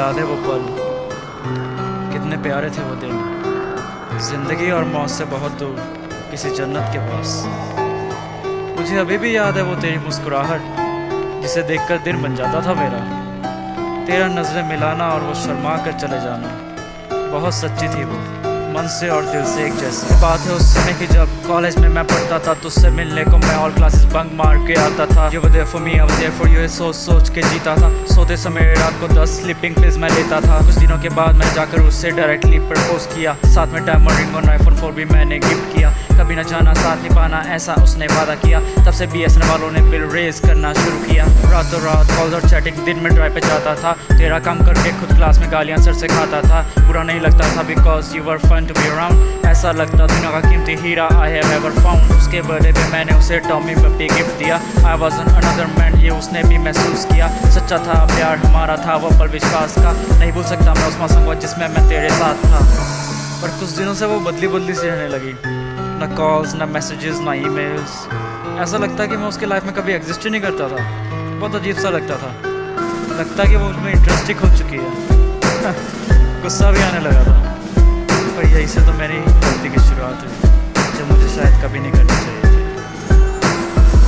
याद है वो पल, कितने प्यारे थे वो दिन। जिंदगी और मौत से बहुत दूर किसी जन्नत के पास। मुझे अभी भी याद है वो तेरी मुस्कुराहट, जिसे देखकर दिन बन जाता था मेरा। तेरा नजरें मिलाना और वो शर्मा कर चले जाना, बहुत सच्ची थी वो, मन से और दिल से एक जैसी। बात है उस समय की जब कॉलेज में मैं पढ़ता था, तुझसे मिलने को मैं ऑल क्लासेस बंक मार के आता था। You were there for me, I was there for you, सोच सोच के जीता था। सोते समय रात को 10 स्लीपिंग पिल्स मैं लेता था। कुछ दिनों के बाद मैं जाकर उससे डायरेक्टली प्रपोज किया, साथ में डायमंड रिंग और आईफोन 4 भी मैंने गिफ्ट किया। कभी न जाना साथ निभाना, ऐसा उसने वादा किया। तब से BSNL वालों ने बिल रेज करना शुरू किया। रातों रात कॉल्स और चैटिंग, दिन में ड्राइव पे जाता था। तेरा काम करके खुद क्लास में गालियां सर से खाता था। बुरा नहीं लगता था because you were fun to be around. ऐसा लगता दुनिया का कीमती हीरा आई हैव एवर फाउंड। उसके बर्थडे पे मैंने उसे टॉमी पप्पी गिफ्ट दिया। I was an another man, ये उसने भी महसूस किया। सच्चा था प्यार हमारा, था वो पल विश्वास का। नहीं भूल सकता मैं उस मौसम को जिसमें मैं तेरे साथ था। पर कुछ दिनों से वो बदली बदली सी रहने लगी। ना कॉल्स, ना मैसेजेस, ना ईमेल्स। ऐसा लगता है कि मैं उसके लाइफ में कभी एग्जिस्ट ही नहीं करता था। बहुत अजीब सा लगता था। लगता है कि वो उसमें इंटरेस्ट ही खो चुकी है। गुस्सा भी आने लगा था। पर यही से तो मेरी गलती की शुरुआत हुई, जो मुझे शायद कभी नहीं करनी चाहिए थी।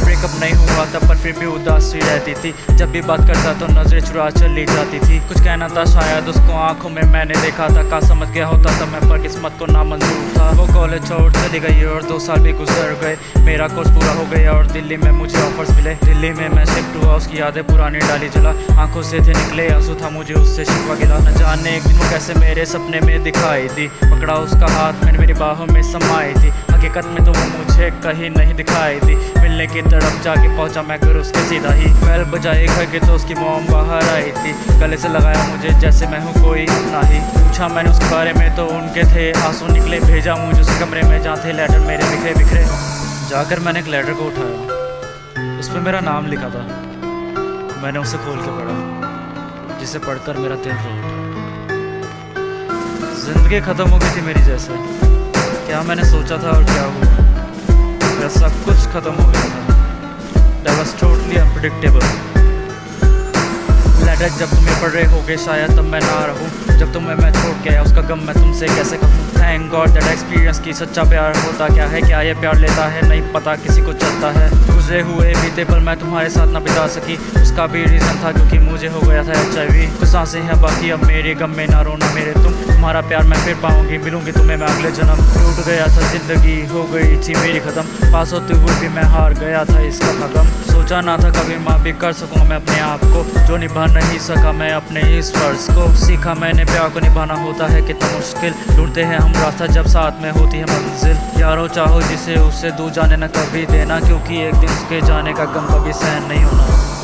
ब्रेकअप नहीं हुआ था पर फिर भी उदास ही रहती थी। जब भी बात करता तो नजरें चुरा चली जाती थी। कुछ कहना था शायद उसको आंखों में मैंने देखा था। का समझ गया होता था मैं, पर किस्मत को नामंजूर था। वो कॉलेज छोड़ चली गई और 2 साल भी गुजर गए। मेरा कोर्स पूरा हो गया और दिल्ली में मुझे ऑफर्स मिले। दिल्ली में मैं शिफ्ट हुआ, उसकी यादें पुरानी डाली जला। आंखों से थे निकले आंसू, था मुझे उससे शिकवा गिला। न जाने एक दिन वो कैसे मेरे सपने में दिखाई दी। पकड़ा उसका हाथ, मैंने मेरी बाहों में समाई थी। हकीकत में तो वो मुझे कहीं नहीं दिखाई दी। मिलने की तरफ जाके पहुंचा मैं घर उसके सीधा ही। बैल बजाए घर के तो उसकी मॉम बाहर आई थी। गले से लगाया मुझे जैसे मैं हूँ कोई अपना ही। पूछा मैंने उसके बारे में तो उनके थे आंसू निकले। भेजा मुझे उसके कमरे में जहाँ थे लेटर मेरे बिखरे बिखरे। जाकर मैंने एक लेटर को उठाया, उस पर मेरा नाम लिखा था। मैंने उसे खोल के पढ़ा, जिसे पढ़कर मेरा दिल रो उठा। जिंदगी खत्म हो गई थी मेरी जैसे। क्या मैंने सोचा था और क्या हुआ, मेरा सब कुछ खत्म हो गया था। That was totally unpredictable। Later जब तुम्हें पढ़ रहे होगे शायद तब मैं ना रहूं। जब तुम्हें मैं छोड़ के आया उसका गम मैं तुमसे कैसे कहूँ। थैंक गॉड दैट एक्सपीरियंस की सच्चा प्यार होता क्या है। क्या ये प्यार लेता है नहीं पता, किसी को चलता है। गुजरे हुए बीते पल मैं तुम्हारे साथ ना बिता सकी। उसका भी रीज़न था क्योंकि मुझे हो गया था HIV। कुछ सांसें हैं बाकी अब मेरे गम में, ना रोना मेरे तुम। तुम्हारा प्यार मैं फिर पाऊंगी, मिलूंगी तुम्हें मैं अगले जन्म। टूट गया था जिंदगी, हो गई थी मेरी खत्म। पास होते हुए भी मैं हार गया था इसका था गम। सोचा ना था कभी माँ भी कर सकूँ मैं अपने आप को, जो निभा नहीं सका मैं अपने इस फर्ज को। सीखा मैंने प्यार को निभाना होता है कितना मुश्किल। ढूंढते हैं हम रास्ता जब साथ में होती है मंजिल। यारो चाहो जिसे उससे दूर जाने न कभी देना, क्योंकि एक दिन उसके जाने का गम कभी सहन नहीं होना।